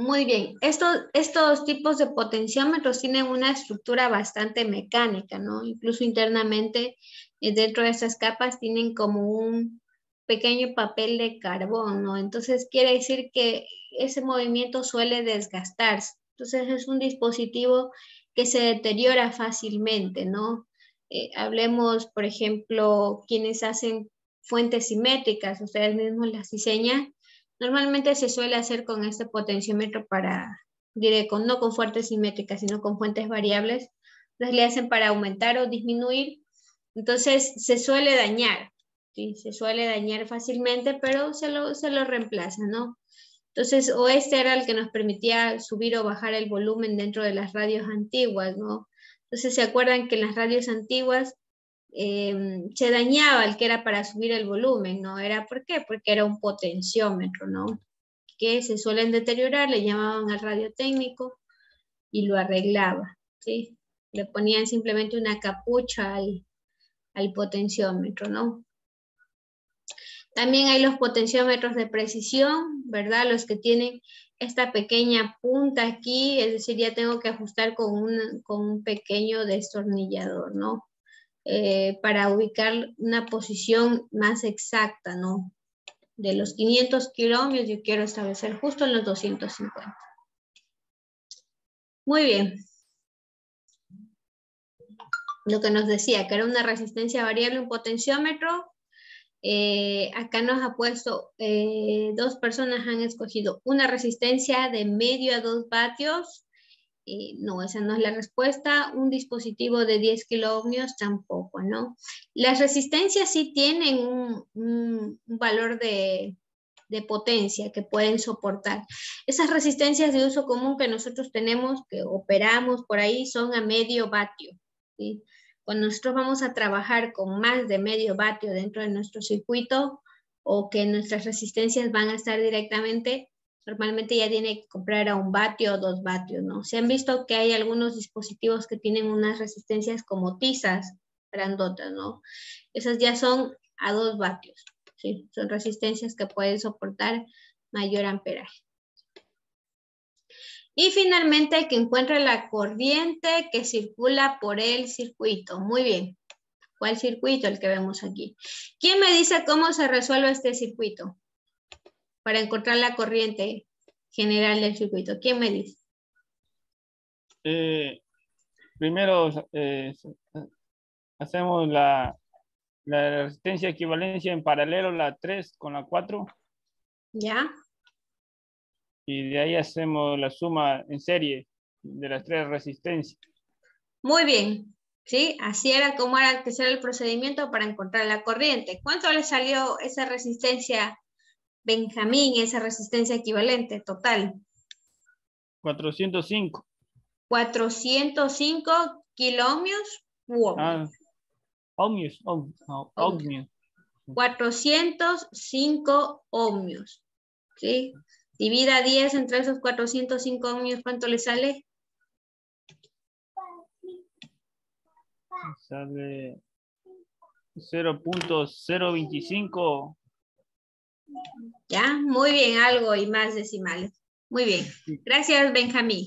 Muy bien. Estos tipos de potenciómetros tienen una estructura bastante mecánica, ¿no? Incluso internamente, dentro de estas capas tienen como un pequeño papel de carbón, ¿no? Entonces quiere decir que ese movimiento suele desgastarse. Entonces es un dispositivo que se deteriora fácilmente, ¿no? Hablemos, por ejemplo, quienes hacen fuentes simétricas, ustedes mismos las diseñan. Normalmente se suele hacer con este potenciómetro para, diré, no con fuentes simétricas, sino con fuentes variables. Entonces le hacen para aumentar o disminuir. Entonces se suele dañar, ¿sí? Se suele dañar fácilmente, pero se lo reemplaza, ¿no? Entonces, o este era el que nos permitía subir o bajar el volumen dentro de las radios antiguas, ¿no? Entonces, ¿se acuerdan que en las radios antiguas se dañaba el que era para subir el volumen, ¿no? ¿Era por qué? Porque era un potenciómetro, ¿no? Que se suelen deteriorar, le llamaban al radiotécnico y lo arreglaba, ¿sí? Le ponían simplemente una capucha al potenciómetro, ¿no? También hay los potenciómetros de precisión, ¿verdad? Los que tienen esta pequeña punta aquí, es decir, ya tengo que ajustar con un pequeño destornillador, ¿no? Para ubicar una posición más exacta, ¿no? De los 500 kiloohmios yo quiero establecer justo en los 250. Muy bien. Lo que nos decía, que era una resistencia variable, un potenciómetro. Acá nos ha puesto, dos personas han escogido una resistencia de medio a 2 vatios. No, esa no es la respuesta. Un dispositivo de 10 kiloohmios tampoco, ¿no? Las resistencias sí tienen un valor de potencia que pueden soportar. Esas resistencias de uso común que nosotros tenemos, que operamos por ahí, son a medio vatio, ¿sí? Cuando nosotros vamos a trabajar con más de medio vatio dentro de nuestro circuito, o que nuestras resistencias van a estar directamente, normalmente ya tiene que comprar a 1 vatio o 2 vatios, ¿no? Se han visto que hay algunos dispositivos que tienen unas resistencias como tizas grandotas, ¿no? Esas ya son a 2 vatios, ¿sí? Son resistencias que pueden soportar mayor amperaje. Y finalmente, que encuentre la corriente que circula por el circuito. Muy bien. ¿Cuál circuito? El que vemos aquí. ¿Quién me dice cómo se resuelve este circuito? Para encontrar la corriente general del circuito. ¿Quién me dice? Primero hacemos la resistencia equivalencia en paralelo, la 3 con la 4. ¿Ya? Y de ahí hacemos la suma en serie de las 3 resistencias. Muy bien. ¿Sí? Así era como era que será el procedimiento para encontrar la corriente. ¿Cuánto le salió esa resistencia, Benjamín, esa resistencia equivalente total? 405. 405 kiloohmios u ohmios. Ohmios. Ohmios. 405 ohmios. ¿Sí? Divida 10 entre esos 405 ohmios, ¿cuánto le sale? Sale 0.025. Ya, muy bien, algo y más decimales. Muy bien, gracias Benjamín.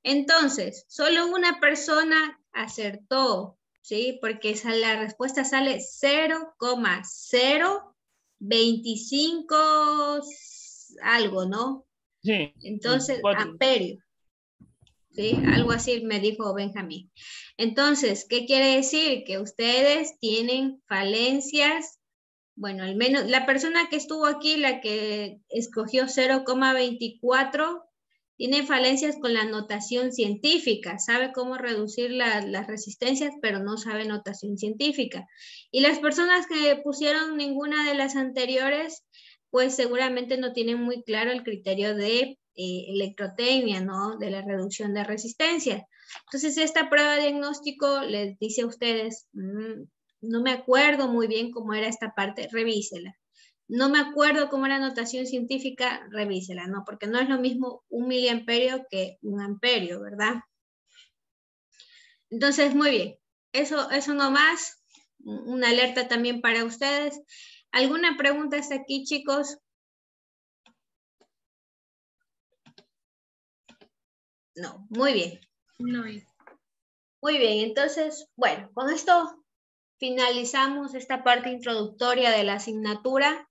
Entonces, solo una persona acertó, ¿sí? Porque la respuesta sale 0,025 algo, ¿no? Sí. Entonces, 4. amperio. ¿Sí? Algo así me dijo Benjamín. Entonces, ¿qué quiere decir? Que ustedes tienen falencias. Bueno, al menos la persona que estuvo aquí, la que escogió 0,24, tiene falencias con la notación científica. Sabe cómo reducir las resistencias, pero no sabe notación científica. Y las personas que pusieron ninguna de las anteriores, pues seguramente no tienen muy claro el criterio de electrotecnia, ¿no? De la reducción de resistencia. Entonces, esta prueba de diagnóstico les dice a ustedes, no me acuerdo muy bien cómo era esta parte, revísela. No me acuerdo cómo era notación científica, revísela, ¿no? Porque no es lo mismo 1 miliamperio que 1 amperio, ¿verdad? Entonces, muy bien. Eso nomás, una alerta también para ustedes. ¿Alguna pregunta hasta aquí, chicos? No, muy bien. No es. Muy bien, entonces, bueno, con esto finalizamos esta parte introductoria de la asignatura.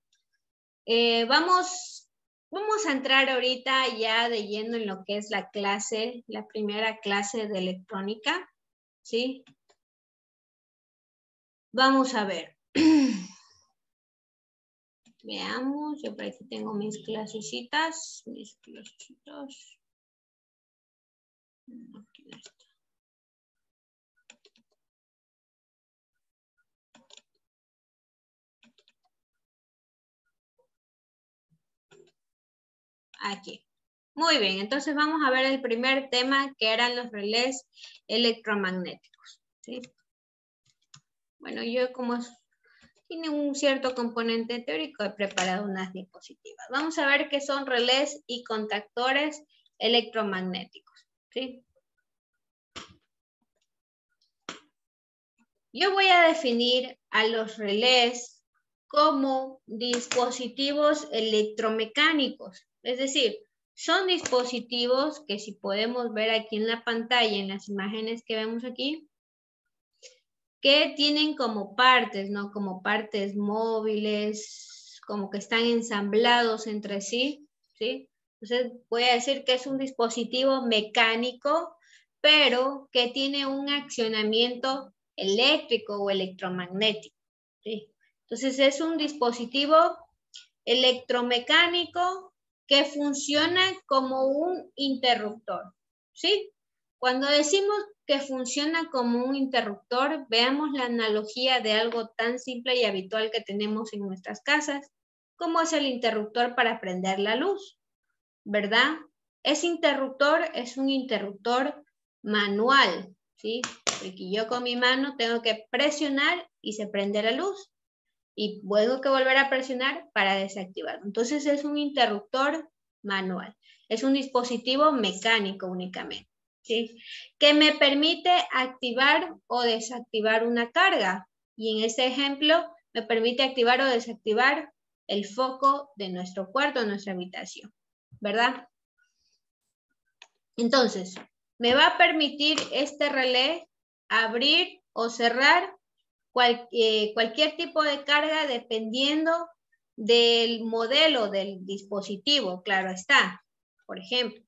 Vamos a entrar ahorita ya de lleno en lo que es la clase, la primera clase de electrónica, ¿sí? Vamos a ver. Veamos, yo por aquí tengo mis clasecitas. Aquí está. Aquí. Muy bien, entonces vamos a ver el primer tema que eran los relés electromagnéticos, ¿sí? Bueno, yo como tiene un cierto componente teórico, he preparado unas diapositivas. Vamos a ver qué son relés y contactores electromagnéticos, ¿sí? Yo voy a definir a los relés como dispositivos electromecánicos, es decir, son dispositivos que si podemos ver aquí en la pantalla, en las imágenes que vemos aquí, que tienen como partes, ¿no? Como partes móviles, como que están ensamblados entre sí, ¿sí? Entonces voy a decir que es un dispositivo mecánico, pero que tiene un accionamiento eléctrico o electromagnético, ¿sí? Entonces es un dispositivo electromecánico que funciona como un interruptor, ¿sí? Cuando decimos que funciona como un interruptor, veamos la analogía de algo tan simple y habitual que tenemos en nuestras casas, como es el interruptor para prender la luz, ¿verdad? Ese interruptor es un interruptor manual, ¿sí? Porque yo con mi mano tengo que presionar y se prende la luz. Y tengo que volver a presionar para desactivarlo. Entonces es un interruptor manual. Es un dispositivo mecánico únicamente, ¿sí? Que me permite activar o desactivar una carga. Y en este ejemplo me permite activar o desactivar el foco de nuestro cuarto, de nuestra habitación, ¿verdad? Entonces, me va a permitir este relé abrir o cerrar cualquier tipo de carga dependiendo del modelo del dispositivo, claro está. Por ejemplo,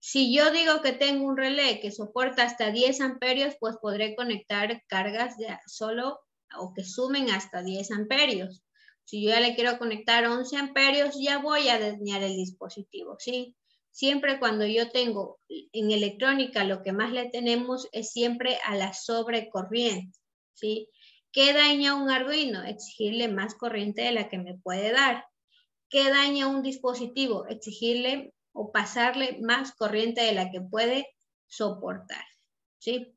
si yo digo que tengo un relé que soporta hasta 10 amperios, pues podré conectar cargas de solo o que sumen hasta 10 amperios. Si yo ya le quiero conectar 11 amperios, ya voy a desviar el dispositivo, ¿sí? Siempre cuando yo tengo en electrónica, lo que más le tenemos es siempre a la sobrecorriente, ¿sí? ¿Qué daña un Arduino? Exigirle más corriente de la que me puede dar. ¿Qué daña un dispositivo? Exigirle o pasarle más corriente de la que puede soportar, ¿sí?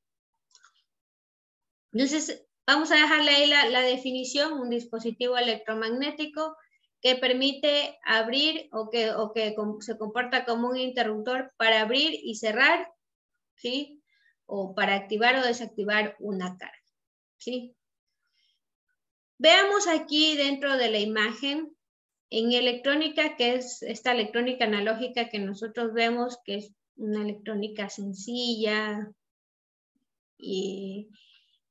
Entonces, vamos a dejarle ahí la definición, un dispositivo electromagnético que permite abrir o que se comporta como un interruptor para abrir y cerrar, ¿sí? O para activar o desactivar una carga, ¿sí? Veamos aquí dentro de la imagen, en electrónica, que es esta electrónica analógica que nosotros vemos, que es una electrónica sencilla y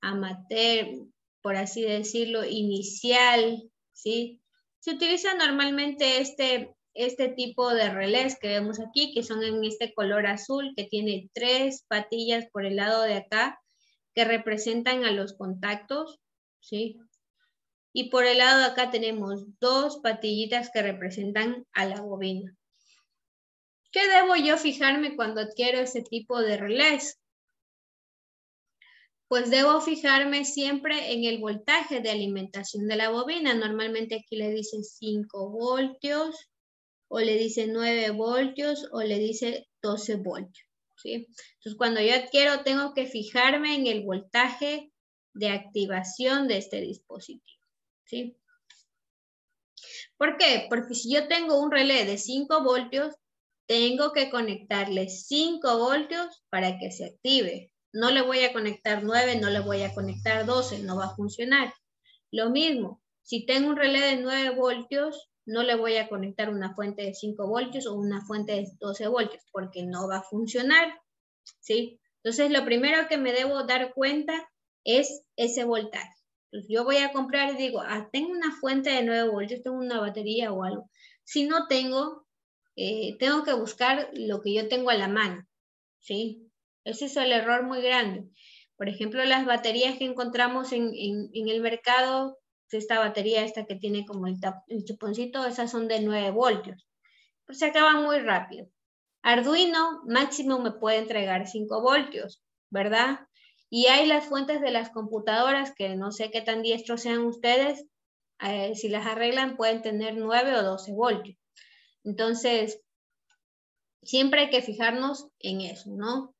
amateur, por así decirlo, inicial, ¿sí? Se utiliza normalmente este tipo de relés que vemos aquí, que son en este color azul, que tiene 3 patillas por el lado de acá, que representan a los contactos, ¿sí? Y por el lado de acá tenemos 2 patillitas que representan a la bobina. ¿Qué debo yo fijarme cuando adquiero ese tipo de relés? Pues debo fijarme siempre en el voltaje de alimentación de la bobina. Normalmente aquí le dice 5 voltios, o le dice 9 voltios, o le dice 12 voltios, ¿sí? Entonces, cuando yo adquiero, tengo que fijarme en el voltaje de activación de este dispositivo, ¿sí? ¿Por qué? Porque si yo tengo un relé de 5 voltios, tengo que conectarle 5 voltios para que se active. No le voy a conectar 9, no le voy a conectar 12, no va a funcionar. Lo mismo, si tengo un relé de 9 voltios, no le voy a conectar una fuente de 5 voltios o una fuente de 12 voltios, porque no va a funcionar, ¿sí? Entonces, lo primero que me debo dar cuenta es ese voltaje. Entonces, yo voy a comprar y digo, tengo una fuente de 9 voltios, tengo una batería o algo. Si no tengo, tengo que buscar lo que yo tengo a la mano, ¿sí? Ese es el error muy grande. Por ejemplo, las baterías que encontramos en el mercado, esta batería esta que tiene como el chuponcito, esas son de 9 voltios. Pues se acaban muy rápido. Arduino máximo me puede entregar 5 voltios, ¿verdad? Y hay las fuentes de las computadoras que no sé qué tan diestros sean ustedes, si las arreglan pueden tener 9 o 12 voltios. Entonces, siempre hay que fijarnos en eso, ¿no?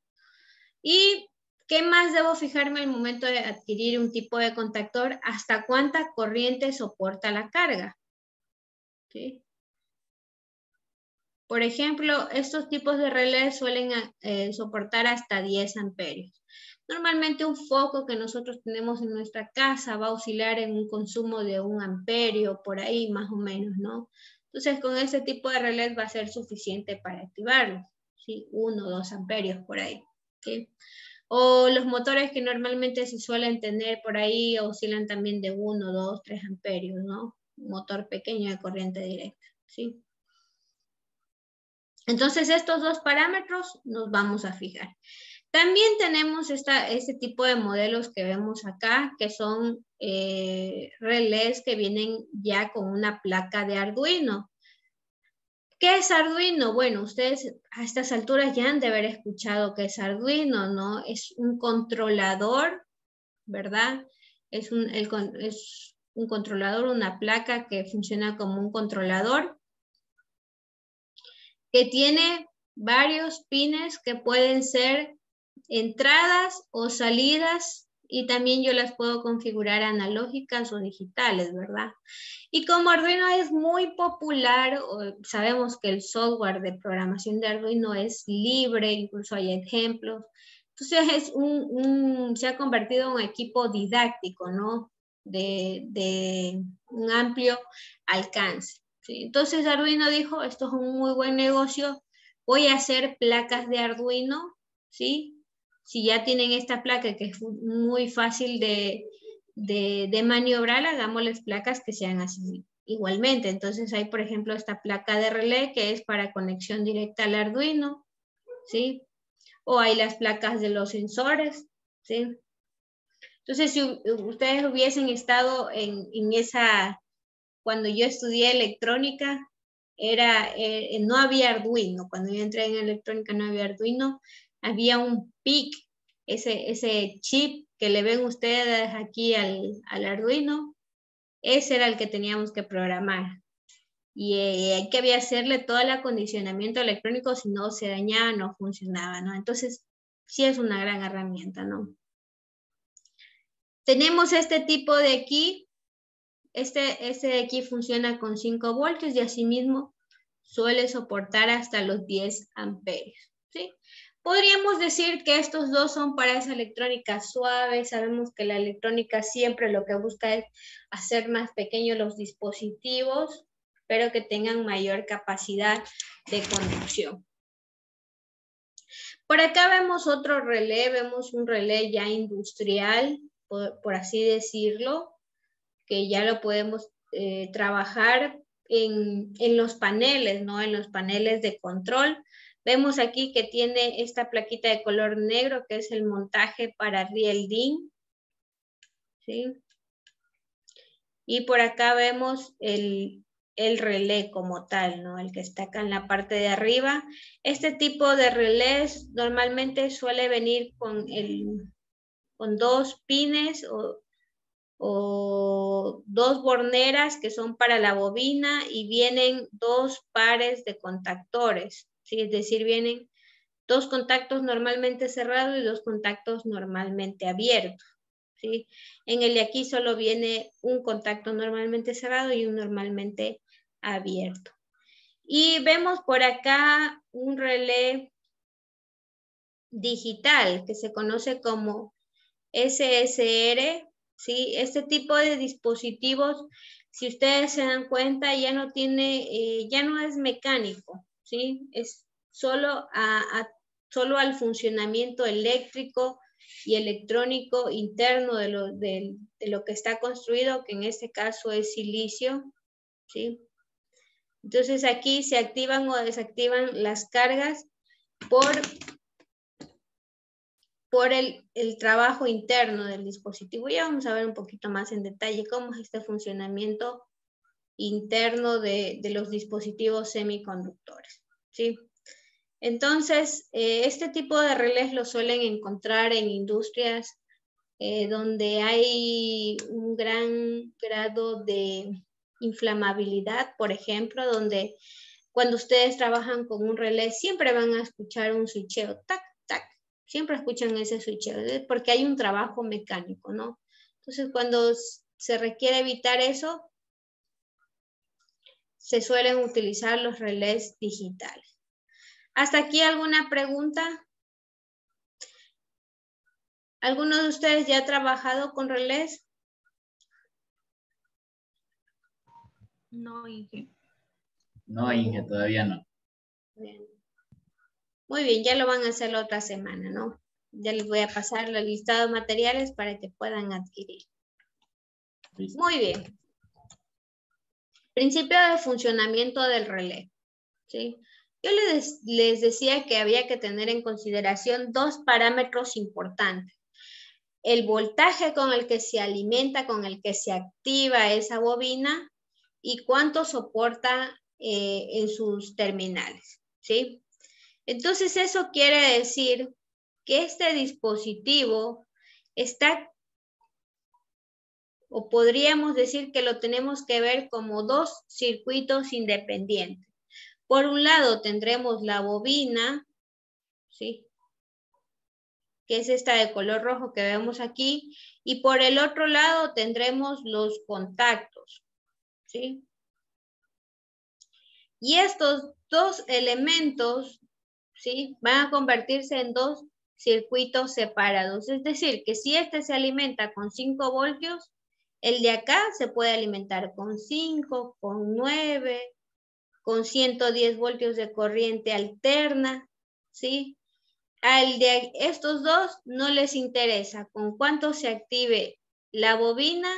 ¿Y qué más debo fijarme al momento de adquirir un tipo de contactor? ¿Hasta cuánta corriente soporta la carga? ¿Sí? Por ejemplo, estos tipos de relés suelen soportar hasta 10 amperios. Normalmente un foco que nosotros tenemos en nuestra casa va a oscilar en un consumo de 1 amperio, por ahí más o menos, ¿no? Entonces, con este tipo de relés va a ser suficiente para activarlo, ¿sí? 1 o 2 amperios por ahí, ¿sí? O los motores que normalmente se suelen tener por ahí oscilan también de 1, 2, 3 amperios, ¿no? Un motor pequeño de corriente directa, ¿sí? Entonces, estos dos parámetros nos vamos a fijar. También tenemos este tipo de modelos que vemos acá, que son relés que vienen ya con una placa de Arduino. ¿Qué es Arduino? Bueno, ustedes a estas alturas ya han de haber escuchado qué es Arduino, ¿no? Es un controlador, ¿verdad? Es un controlador, una placa que funciona como un controlador, que tiene varios pines que pueden ser entradas o salidas, y también yo las puedo configurar analógicas o digitales, ¿verdad? Y como Arduino es muy popular, sabemos que el software de programación de Arduino es libre, incluso hay ejemplos. Entonces se ha convertido en un equipo didáctico, ¿no? De un amplio alcance, ¿sí? Entonces Arduino dijo, esto es un muy buen negocio, voy a hacer placas de Arduino, ¿sí? Si ya tienen esta placa que es muy fácil de maniobrar, hagámosles placas que sean así igualmente. Entonces hay, por ejemplo, esta placa de relé que es para conexión directa al Arduino, ¿sí? O hay las placas de los sensores, ¿sí? Entonces, si ustedes hubiesen estado en esa, cuando yo estudié electrónica, no había Arduino. Cuando yo entré en electrónica no había Arduino, había un PIC, ese chip que le ven ustedes aquí al Arduino, ese era el que teníamos que programar. Y hay que hacerle todo el acondicionamiento electrónico, si no se dañaba, no funcionaba, ¿no? Entonces, sí es una gran herramienta, ¿no? Tenemos este tipo de aquí. Este de aquí funciona con 5 voltios y asimismo suele soportar hasta los 10 amperios, ¿sí? Podríamos decir que estos dos son para esa electrónica suave. Sabemos que la electrónica siempre lo que busca es hacer más pequeños los dispositivos, pero que tengan mayor capacidad de conducción. Por acá vemos otro relé, vemos un relé ya industrial, por así decirlo, que ya lo podemos trabajar en los paneles, ¿no? En los paneles de control. Vemos aquí que tiene esta plaquita de color negro, que es el montaje para Real DIN, ¿sí? Y por acá vemos el relé como tal, ¿no? El que está acá en la parte de arriba. Este tipo de relés normalmente suele venir con dos pines o dos borneras que son para la bobina, y vienen dos pares de contactores, ¿sí? Es decir, vienen dos contactos normalmente cerrados y dos contactos normalmente abiertos, ¿sí? En el de aquí solo viene un contacto normalmente cerrado y un normalmente abierto. Y vemos por acá un relé digital que se conoce como SSR, ¿sí? Este tipo de dispositivos si ustedes se dan cuenta, ya no tiene, ya no es mecánico, ¿sí? Es solo, solo al funcionamiento eléctrico y electrónico interno de lo que está construido, que en este caso es silicio, ¿sí? Entonces aquí se activan o desactivan las cargas por el trabajo interno del dispositivo. Ya vamos a ver un poquito más en detalle cómo es este funcionamiento interno de los dispositivos semiconductores, ¿sí? Entonces, este tipo de relés lo suelen encontrar en industrias donde hay un gran grado de inflamabilidad, por ejemplo, donde cuando ustedes trabajan con un relé siempre van a escuchar un switcheo, tac, tac, siempre escuchan ese switcheo, porque hay un trabajo mecánico, ¿no? Entonces, cuando se requiere evitar eso, se suelen utilizar los relés digitales. ¿Hasta aquí alguna pregunta? ¿Alguno de ustedes ya ha trabajado con relés? No, Inge. No, Inge, todavía no. Bien. Muy bien, ya lo van a hacer la otra semana, ¿no? Ya les voy a pasar el listado de materiales para que puedan adquirir. Listo. Muy bien. Principio de funcionamiento del relé, ¿sí? Yo les decía que había que tener en consideración dos parámetros importantes. El voltaje con el que se alimenta, con el que se activa esa bobina y cuánto soporta en sus terminales, ¿sí? Entonces eso quiere decir que este dispositivo está, o podríamos decir que lo tenemos que ver como dos circuitos independientes. Por un lado tendremos la bobina, ¿sí? Que es esta de color rojo que vemos aquí, y por el otro lado tendremos los contactos, ¿sí? Y estos dos elementos, ¿sí? Van a convertirse en dos circuitos separados. Es decir, que si este se alimenta con 5 voltios, el de acá se puede alimentar con 5, con 9, con 110 voltios de corriente alterna, ¿sí? Al de estos dos no les interesa con cuánto se active la bobina,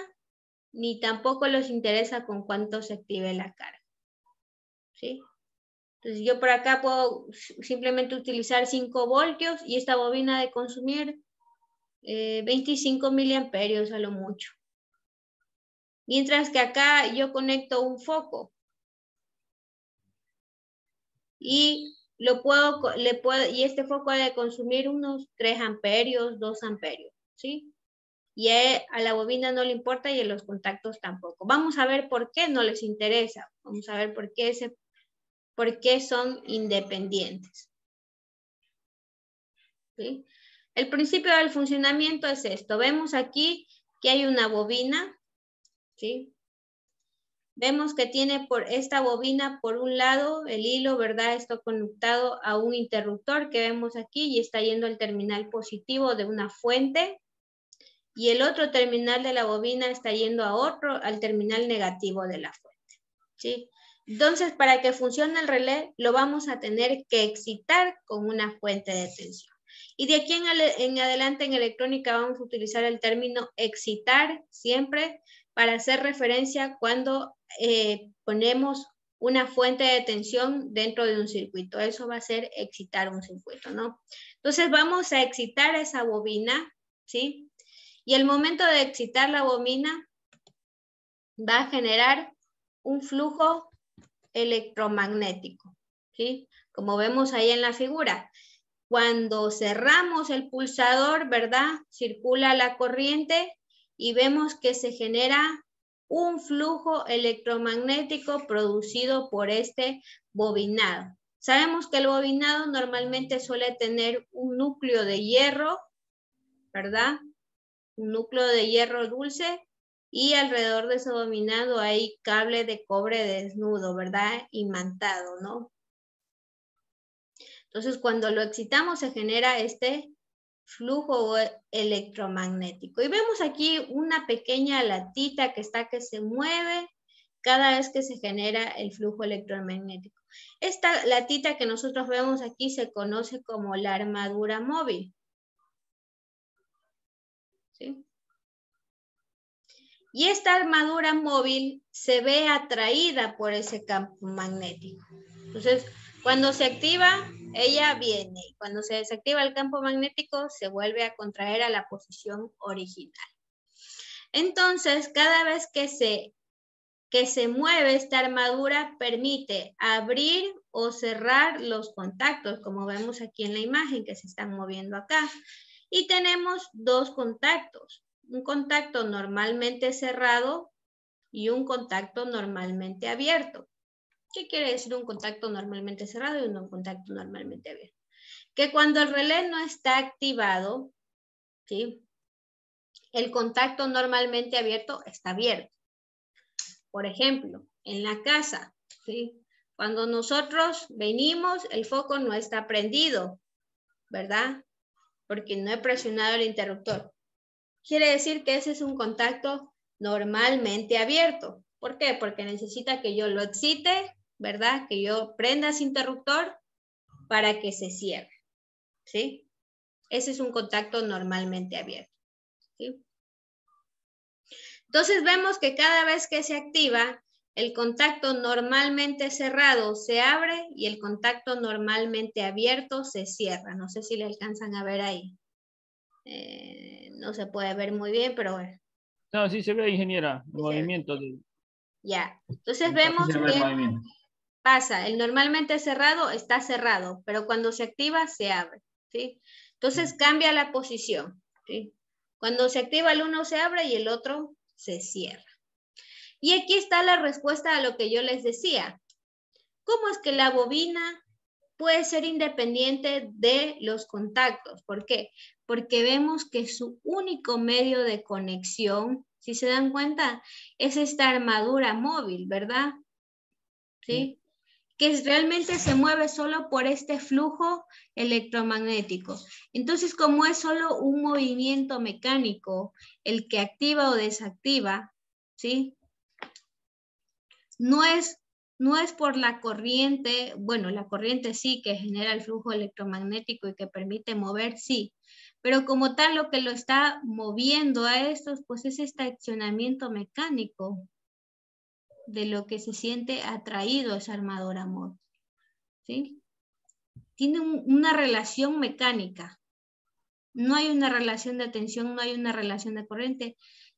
ni tampoco les interesa con cuánto se active la carga, ¿sí? Entonces yo por acá puedo simplemente utilizar 5 voltios y esta bobina de consumir 25 miliamperios a lo mucho. Mientras que acá yo conecto un foco y y este foco ha de consumir unos 3 amperios, 2 amperios, ¿sí? Y a la bobina no le importa y a los contactos tampoco. Vamos a ver por qué no les interesa. Vamos a ver por qué son independientes. ¿Sí? El principio del funcionamiento es esto. Vemos aquí que hay una bobina, ¿sí? Vemos que tiene por esta bobina, por un lado, el hilo, ¿verdad? Está conectado a un interruptor que vemos aquí y está yendo al terminal positivo de una fuente. Y el otro terminal de la bobina está yendo al terminal negativo de la fuente, ¿sí? Entonces, para que funcione el relé, lo vamos a tener que excitar con una fuente de tensión. Y de aquí en adelante en electrónica vamos a utilizar el término excitar siempre para hacer referencia cuando ponemos una fuente de tensión dentro de un circuito. Eso va a ser excitar un circuito, ¿no? Entonces vamos a excitar esa bobina, ¿sí? Y el momento de excitar la bobina va a generar un flujo electromagnético, ¿sí? Como vemos ahí en la figura. Cuando cerramos el pulsador, ¿verdad? Circula la corriente y vemos que se genera un flujo electromagnético producido por este bobinado. Sabemos que el bobinado normalmente suele tener un núcleo de hierro, ¿verdad? Un núcleo de hierro dulce y alrededor de ese bobinado hay cable de cobre desnudo, ¿verdad? Imantado, ¿no? Entonces, cuando lo excitamos se genera este flujo electromagnético. Y vemos aquí una pequeña latita que se mueve cada vez que se genera el flujo electromagnético. Esta latita que nosotros vemos aquí se conoce como la armadura móvil. ¿Sí? Y esta armadura móvil se ve atraída por ese campo magnético. Entonces, cuando se activa, ella viene. Cuando se desactiva el campo magnético, se vuelve a contraer a la posición original. Entonces, cada vez que se mueve esta armadura, permite abrir o cerrar los contactos, como vemos aquí en la imagen que se están moviendo acá. Y tenemos dos contactos. Un contacto normalmente cerrado y un contacto normalmente abierto. ¿Qué quiere decir un contacto normalmente cerrado y un contacto normalmente abierto? Que cuando el relé no está activado, ¿sí? El contacto normalmente abierto está abierto. Por ejemplo, en la casa, ¿sí? Cuando nosotros venimos, el foco no está prendido, ¿verdad? Porque no he presionado el interruptor. Quiere decir que ese es un contacto normalmente abierto. ¿Por qué? Porque necesita que yo lo excite, ¿verdad? Que yo prenda ese interruptor para que se cierre, ¿sí? Ese es un contacto normalmente abierto, ¿sí? Entonces vemos que cada vez que se activa, el contacto normalmente cerrado se abre y el contacto normalmente abierto se cierra. No sé si le alcanzan a ver ahí. No se puede ver muy bien, pero bueno. No, sí se ve, ingeniera, el Sí, movimiento. Ya, entonces Sí vemos se ve el que movimiento. pasa, el normalmente cerrado está cerrado, pero cuando se activa se abre, ¿sí? Entonces cambia la posición, ¿sí? Cuando se activa el uno se abre y el otro se cierra. Y aquí está la respuesta a lo que yo les decía. ¿Cómo es que la bobina puede ser independiente de los contactos? ¿Por qué? Porque vemos que su único medio de conexión, si se dan cuenta, es esta armadura móvil, ¿verdad? ¿Sí? Que realmente se mueve solo por este flujo electromagnético. Entonces, como es solo un movimiento mecánico, el que activa o desactiva, ¿sí? No es por la corriente, bueno, la corriente sí que genera el flujo electromagnético y que permite mover, sí, pero como tal lo que lo está moviendo a estos, pues es este accionamiento mecánico de lo que se siente atraído a esa armadura móvil, ¿sí? Tiene una relación mecánica, no hay una relación de tensión, no hay una relación de corriente,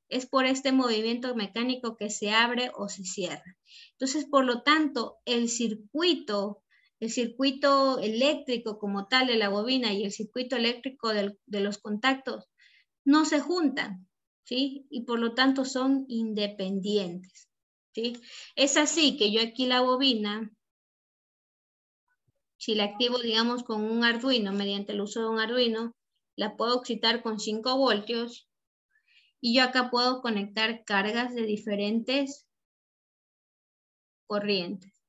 es por este movimiento mecánico que se abre o se cierra. Entonces, por lo tanto, el circuito eléctrico como tal de la bobina y el circuito eléctrico de los contactos no se juntan, ¿sí? Y por lo tanto son independientes, ¿sí? Es así que yo aquí la bobina, si la activo, digamos, con un Arduino, mediante el uso de un Arduino, la puedo excitar con 5 voltios y yo acá puedo conectar cargas de diferentes corrientes.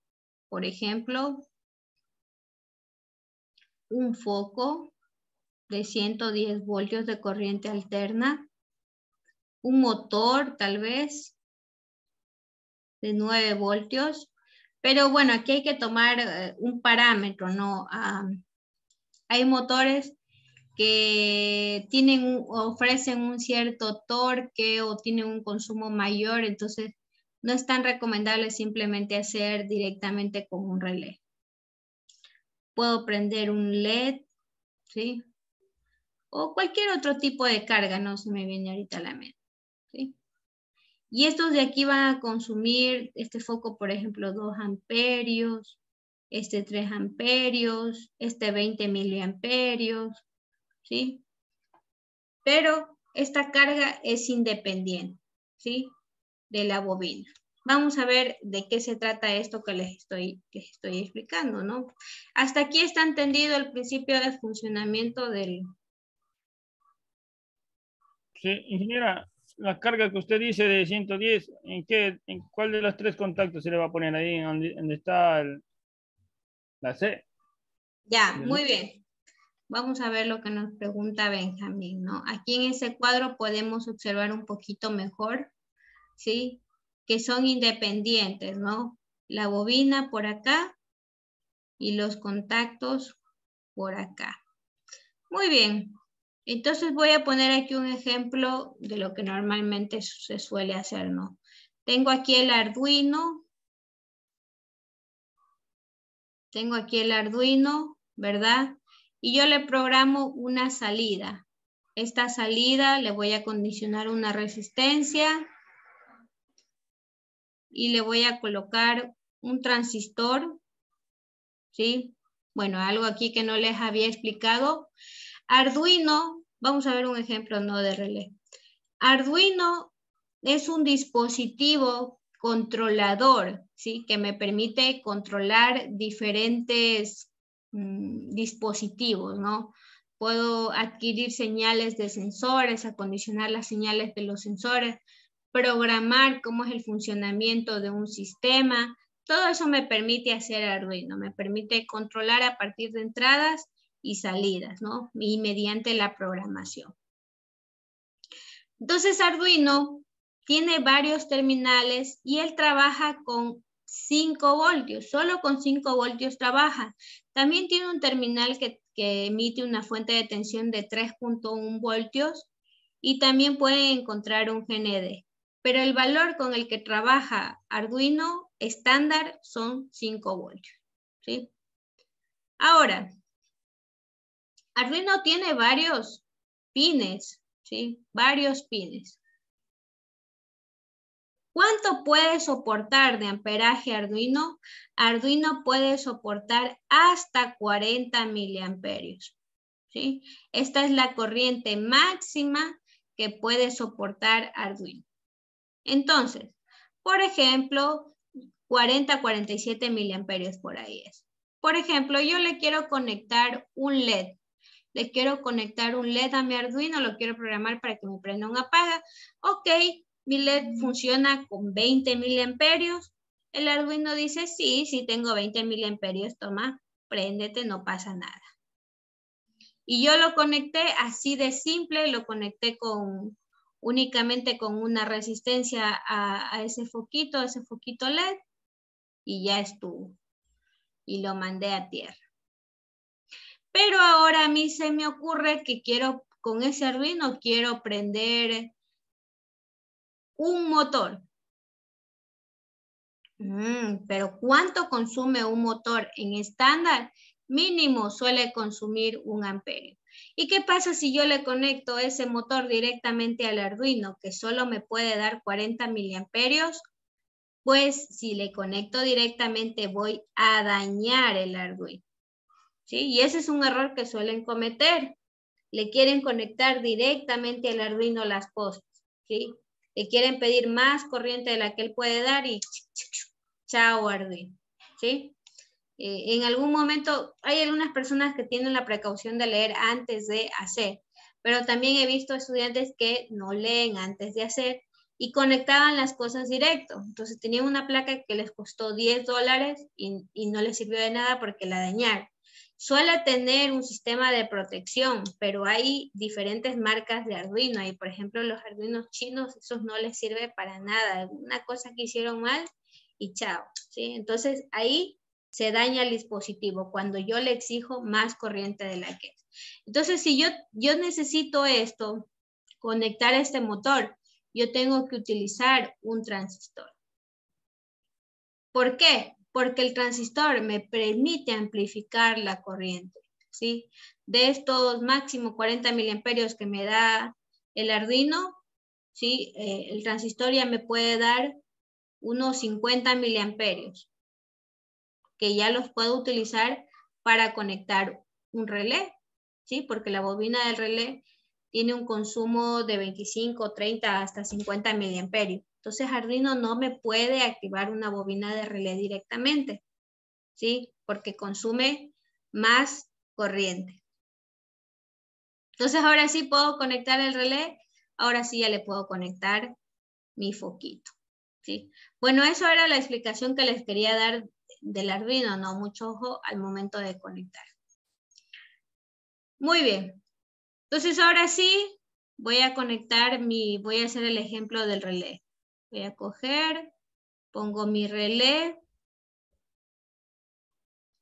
Por ejemplo, un foco de 110 voltios de corriente alterna, un motor tal vez de 9 voltios, pero bueno, aquí hay que tomar un parámetro, ¿no? Hay motores que ofrecen un cierto torque o tienen un consumo mayor, entonces no es tan recomendable simplemente hacer directamente con un relé. Puedo prender un LED, ¿sí? O cualquier otro tipo de carga, no se me viene ahorita a la mente, ¿sí? Y estos de aquí van a consumir, este foco, por ejemplo, 2 amperios, este 3 amperios, este 20 miliamperios, ¿sí? Pero esta carga es independiente, ¿sí? De la bobina. Vamos a ver de qué se trata esto que les estoy explicando, ¿no? Hasta aquí está entendido el principio de funcionamiento del... Sí, ingeniera, la carga que usted dice de 110, ¿en cuál de los 3 contactos se le va a poner ahí? ¿Dónde está la C? Ya, muy bien. Vamos a ver lo que nos pregunta Benjamín, ¿no? Aquí en ese cuadro podemos observar un poquito mejor, ¿sí? que son independientes, ¿no? La bobina por acá y los contactos por acá. Muy bien. Entonces voy a poner aquí un ejemplo de lo que normalmente se suele hacer, ¿no? Tengo aquí el Arduino. Tengo aquí el Arduino, ¿verdad? Y yo le programo una salida. Esta salida le voy a condicionar una resistencia y le voy a colocar un transistor, ¿sí? Bueno, algo aquí que no les había explicado. Arduino, vamos a ver un ejemplo, no de relé. Arduino es un dispositivo controlador, ¿sí? Que me permite controlar diferentes dispositivos, ¿no? Puedo adquirir señales de sensores, acondicionar las señales de los sensores, programar cómo es el funcionamiento de un sistema. Todo eso me permite hacer Arduino, me permite controlar a partir de entradas y salidas, ¿no? Y mediante la programación. Entonces Arduino tiene varios terminales y él trabaja con 5 voltios, solo con 5 voltios trabaja. También tiene un terminal que emite una fuente de tensión de 3.1 voltios y también pueden encontrar un GND. Pero el valor con el que trabaja Arduino estándar son 5 voltios, ¿sí? Ahora, Arduino tiene varios pines, ¿sí? Varios pines. ¿Cuánto puede soportar de amperaje Arduino? Arduino puede soportar hasta 40 miliamperios, ¿sí? Esta es la corriente máxima que puede soportar Arduino. Entonces, por ejemplo, 40, 47 miliamperios por ahí es. Por ejemplo, yo le quiero conectar un LED. Le quiero conectar un LED a mi Arduino, lo quiero programar para que me prenda un apaga. Ok, mi LED funciona con 20 miliamperios. El Arduino dice, sí, tengo 20 miliamperios, toma, préndete, no pasa nada. Y yo lo conecté así de simple, lo conecté únicamente con una resistencia a ese foquito LED, y ya estuvo. Y lo mandé a tierra. Pero ahora a mí se me ocurre que con ese Arduino quiero prender un motor. Pero ¿cuánto consume un motor en estándar? Mínimo suele consumir 1 amperio. ¿Y qué pasa si yo le conecto ese motor directamente al Arduino, que solo me puede dar 40 miliamperios? Pues si le conecto directamente voy a dañar el Arduino, ¿sí? Y ese es un error que suelen cometer. Le quieren conectar directamente al Arduino las cosas, ¿sí? Le quieren pedir más corriente de la que él puede dar y chao Arduino, ¿sí? En algún momento hay algunas personas que tienen la precaución de leer antes de hacer, pero también he visto estudiantes que no leen antes de hacer y conectaban las cosas directo. Entonces tenían una placa que les costó $10 y no les sirvió de nada porque la dañaron. Suele tener un sistema de protección, pero hay diferentes marcas de Arduino. Y por ejemplo, los Arduinos chinos, esos no les sirve para nada. Una cosa que hicieron mal y chao, ¿sí? Entonces ahí se daña el dispositivo cuando yo le exijo más corriente de la que es. Entonces, si yo necesito esto, conectar este motor, yo tengo que utilizar un transistor. ¿Por qué? Porque el transistor me permite amplificar la corriente, ¿sí? De estos máximo 40 miliamperios que me da el Arduino, ¿sí? El transistor ya me puede dar unos 50 miliamperios, que ya los puedo utilizar para conectar un relé, ¿sí? Porque la bobina del relé tiene un consumo de 25, 30, hasta 50 miliamperios. Entonces Arduino no me puede activar una bobina de relé directamente, ¿sí? Porque consume más corriente. Entonces ahora sí puedo conectar el relé, ahora sí ya le puedo conectar mi foquito, ¿sí? Bueno, eso era la explicación que les quería dar del Arduino, no mucho ojo al momento de conectar. Muy bien. Entonces ahora sí voy a conectar voy a hacer el ejemplo del relé. Voy a coger Pongo mi relé.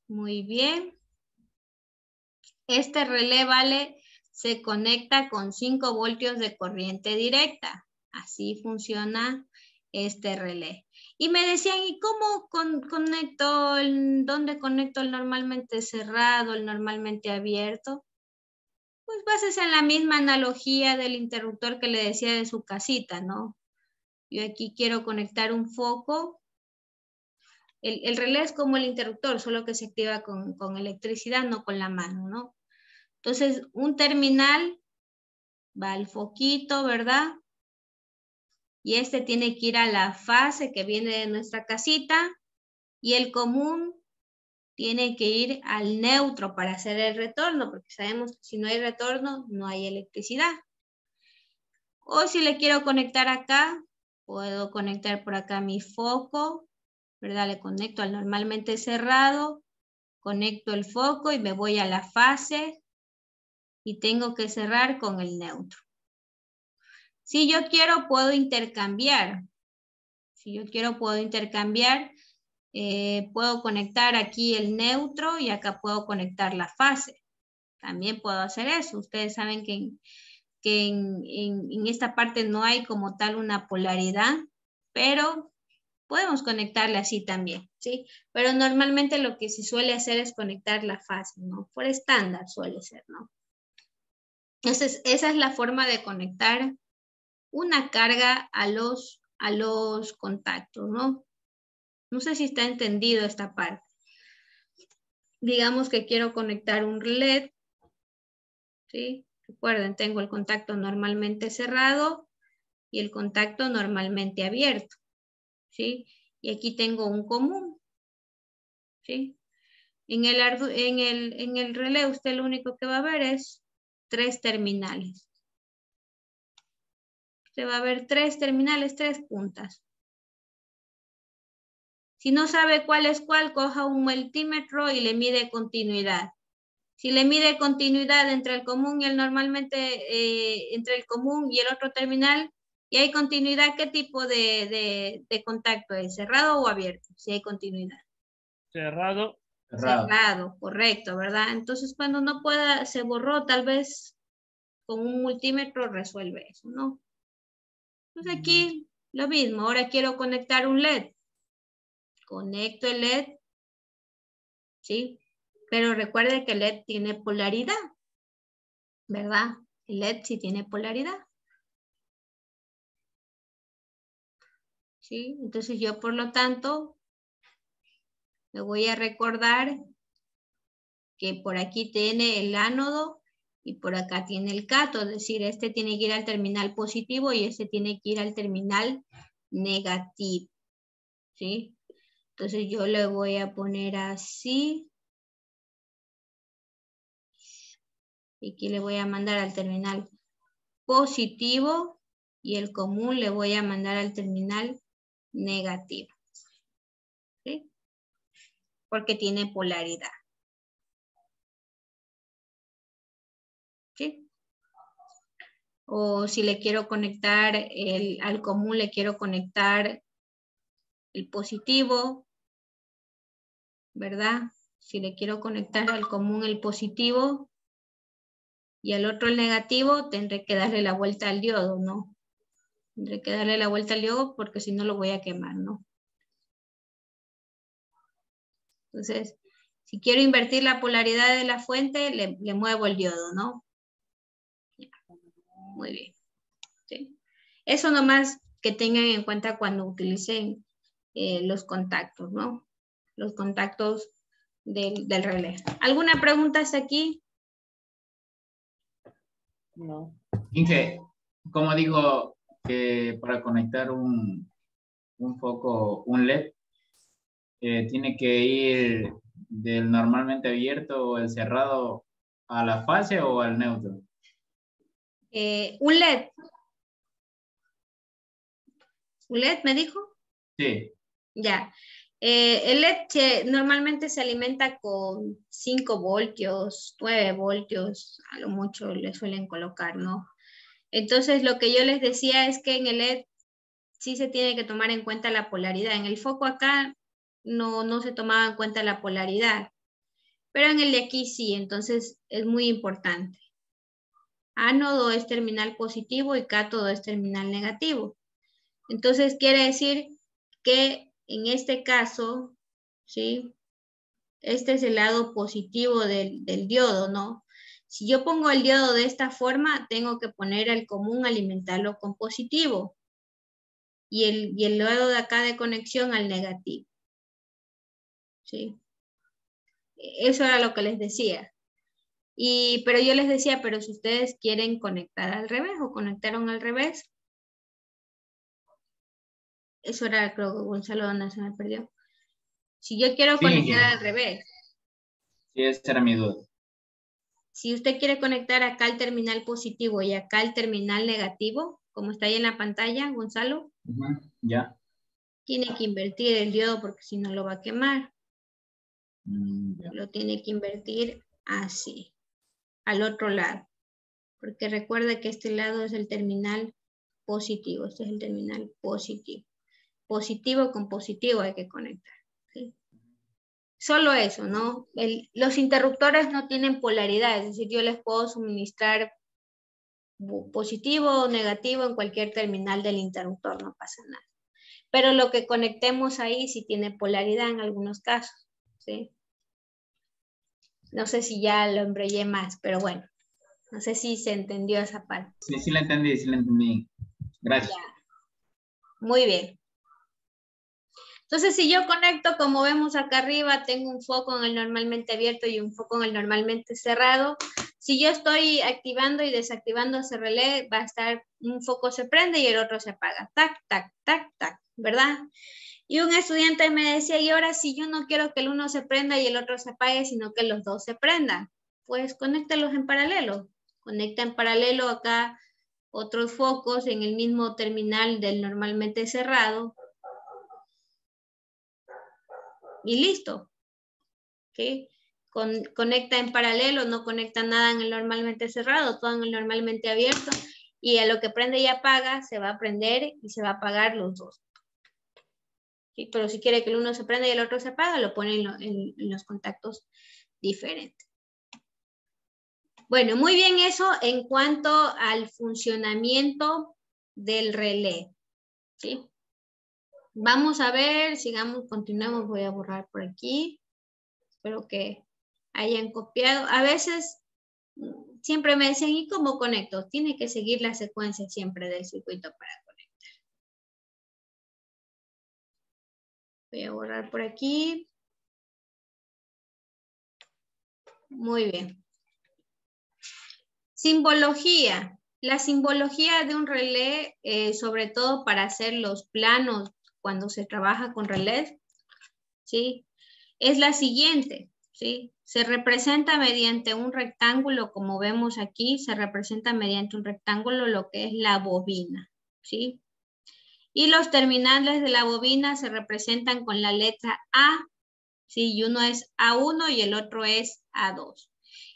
Muy bien. Este relé, ¿vale? Se conecta con 5 voltios de corriente directa. Así funciona este relé. Y me decían, ¿y cómo conecto, dónde conecto el normalmente cerrado, el normalmente abierto? Pues bases en la misma analogía del interruptor que le decía de su casita, ¿no? Yo aquí quiero conectar un foco. El relé es como el interruptor, solo que se activa con electricidad, no con la mano, ¿no? Entonces, un terminal va al foquito, ¿verdad? Y este tiene que ir a la fase que viene de nuestra casita. Y el común tiene que ir al neutro para hacer el retorno, porque sabemos que si no hay retorno, no hay electricidad. O si le quiero conectar acá, puedo conectar por acá mi foco, ¿verdad? Le conecto al normalmente cerrado, conecto el foco y me voy a la fase y tengo que cerrar con el neutro. Si yo quiero, puedo intercambiar. Si yo quiero, puedo intercambiar. Puedo conectar aquí el neutro y acá puedo conectar la fase. También puedo hacer eso. Ustedes saben que en esta parte no hay como tal una polaridad, pero podemos conectarle así también, ¿sí? Pero normalmente lo que se suele hacer es conectar la fase, ¿no? Por estándar suele ser, ¿no? Entonces, esa es la forma de conectar una carga a los contactos, ¿no? No sé si está entendido esta parte. Digamos que quiero conectar un LED, ¿sí? Recuerden, tengo el contacto normalmente cerrado y el contacto normalmente abierto, ¿sí? Y aquí tengo un común, ¿sí? En el relé usted lo único que va a ver es 3 terminales. Usted va a ver 3 terminales, 3 puntas. Si no sabe cuál es cuál, coja un multímetro y le mide continuidad. Si le mide continuidad entre el común y el normalmente, entre el común y el otro terminal, y hay continuidad, ¿qué tipo de contacto es? ¿Cerrado o abierto? Si hay continuidad. Cerrado. Cerrado, correcto, ¿verdad? Entonces, cuando no pueda, se borró, tal vez con un multímetro resuelve eso, ¿no? Entonces aquí lo mismo, ahora quiero conectar un LED. Conecto el LED, ¿sí? Pero recuerde que el LED tiene polaridad, ¿verdad? El LED sí tiene polaridad. ¿Sí? Entonces yo, por lo tanto, le voy a recordar que por aquí tiene el ánodo y por acá tiene el cátodo, es decir, este tiene que ir al terminal positivo y este tiene que ir al terminal negativo, ¿sí? Entonces yo le voy a poner así. Y aquí le voy a mandar al terminal positivo y el común le voy a mandar al terminal negativo, ¿sí? Porque tiene polaridad, ¿sí? O si le quiero conectar al común, le quiero conectar el positivo, ¿verdad? Si le quiero conectar al común el positivo y al otro el negativo, tendré que darle la vuelta al diodo, ¿no? Tendré que darle la vuelta al diodo porque si no lo voy a quemar, ¿no? Entonces, si quiero invertir la polaridad de la fuente, le muevo el diodo, ¿no? Muy bien. ¿Sí? Eso nomás que tengan en cuenta cuando utilicen los contactos, ¿no? Los contactos del relé. ¿Alguna pregunta hasta aquí? No. Inge, ¿cómo digo que para conectar un foco, un LED, tiene que ir del normalmente abierto o el cerrado a la fase o al neutro? Un LED. ¿Un LED me dijo? Sí. Ya. El LED normalmente se alimenta con 5 voltios, 9 voltios, a lo mucho le suelen colocar, ¿no? Entonces, lo que yo les decía es que en el LED sí se tiene que tomar en cuenta la polaridad. En el foco acá no se tomaba en cuenta la polaridad, pero en el de aquí sí, entonces es muy importante. Ánodo es terminal positivo y cátodo es terminal negativo. Entonces quiere decir que en este caso, ¿sí? Este es el lado positivo del diodo, ¿no? Si yo pongo el diodo de esta forma, tengo que poner el común, alimentarlo con positivo. Y el lado de acá de conexión al negativo. ¿Sí? Eso era lo que les decía. Pero yo les decía, pero si ustedes quieren conectar al revés o conectaron al revés. Eso era, creo que Gonzalo, donde se me perdió. Si yo quiero conectar al revés. Sí, esa era mi duda. Si usted quiere conectar acá el terminal positivo y acá el terminal negativo, como está ahí en la pantalla, Gonzalo. Ya. Tiene que invertir el diodo porque si no lo va a quemar. Ya. Lo tiene que invertir así, al otro lado. Porque recuerda que este lado es el terminal positivo. Este es el terminal positivo. Positivo con positivo hay que conectar. ¿Sí? Solo eso, ¿no? Los interruptores no tienen polaridad, es decir, yo les puedo suministrar positivo o negativo en cualquier terminal del interruptor, no pasa nada. Pero lo que conectemos ahí sí tiene polaridad en algunos casos, ¿sí? No sé si ya lo embrollé más, pero bueno, no sé si se entendió esa parte. Sí, sí la entendí, sí la entendí. Gracias. Ya. Muy bien. Entonces, si yo conecto, como vemos acá arriba, tengo un foco en el normalmente abierto y un foco en el normalmente cerrado. Si yo estoy activando y desactivando ese relé, va a estar, un foco se prende y el otro se apaga. Tac, tac, tac, tac, ¿verdad? Y un estudiante me decía, y ahora si yo no quiero que el uno se prenda y el otro se apague, sino que los dos se prendan, pues conéctalos en paralelo. Conecta en paralelo acá otros focos en el mismo terminal del normalmente cerrado. Y listo. ¿Okay? Conecta en paralelo, no conecta nada en el normalmente cerrado, todo en el normalmente abierto. Y a lo que prende y apaga, se va a prender y se va a apagar los dos. ¿Sí? Pero si quiere que el uno se prenda y el otro se apaga, lo pone en los contactos diferentes. Bueno, muy bien eso en cuanto al funcionamiento del relé. ¿Sí? Vamos a ver, sigamos, continuamos, voy a borrar por aquí. Espero que hayan copiado. A veces siempre me dicen, ¿y cómo conecto? Tiene que seguir la secuencia siempre del circuito para conectar. Voy a borrar por aquí. Muy bien. Simbología. La simbología de un relé, sobre todo para hacer los planos cuando se trabaja con relés, ¿sí? Es la siguiente, ¿sí? Se representa mediante un rectángulo, como vemos aquí, se representa mediante un rectángulo lo que es la bobina, ¿sí? Y los terminales de la bobina se representan con la letra A, ¿sí? Y uno es A1 y el otro es A2.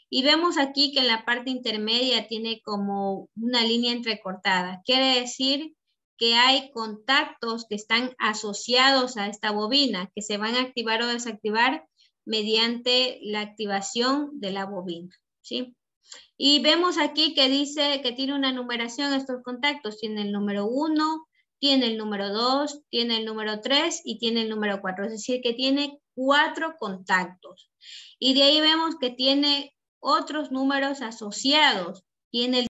Y vemos aquí que en la parte intermedia tiene como una línea entrecortada. Quiere decir que hay contactos que están asociados a esta bobina, que se van a activar o desactivar mediante la activación de la bobina, ¿sí? Y vemos aquí que dice que tiene una numeración estos contactos. Tiene el número 1, tiene el número 2, tiene el número 3 y tiene el número 4. Es decir, que tiene 4 contactos. Y de ahí vemos que tiene otros números asociados. Tiene el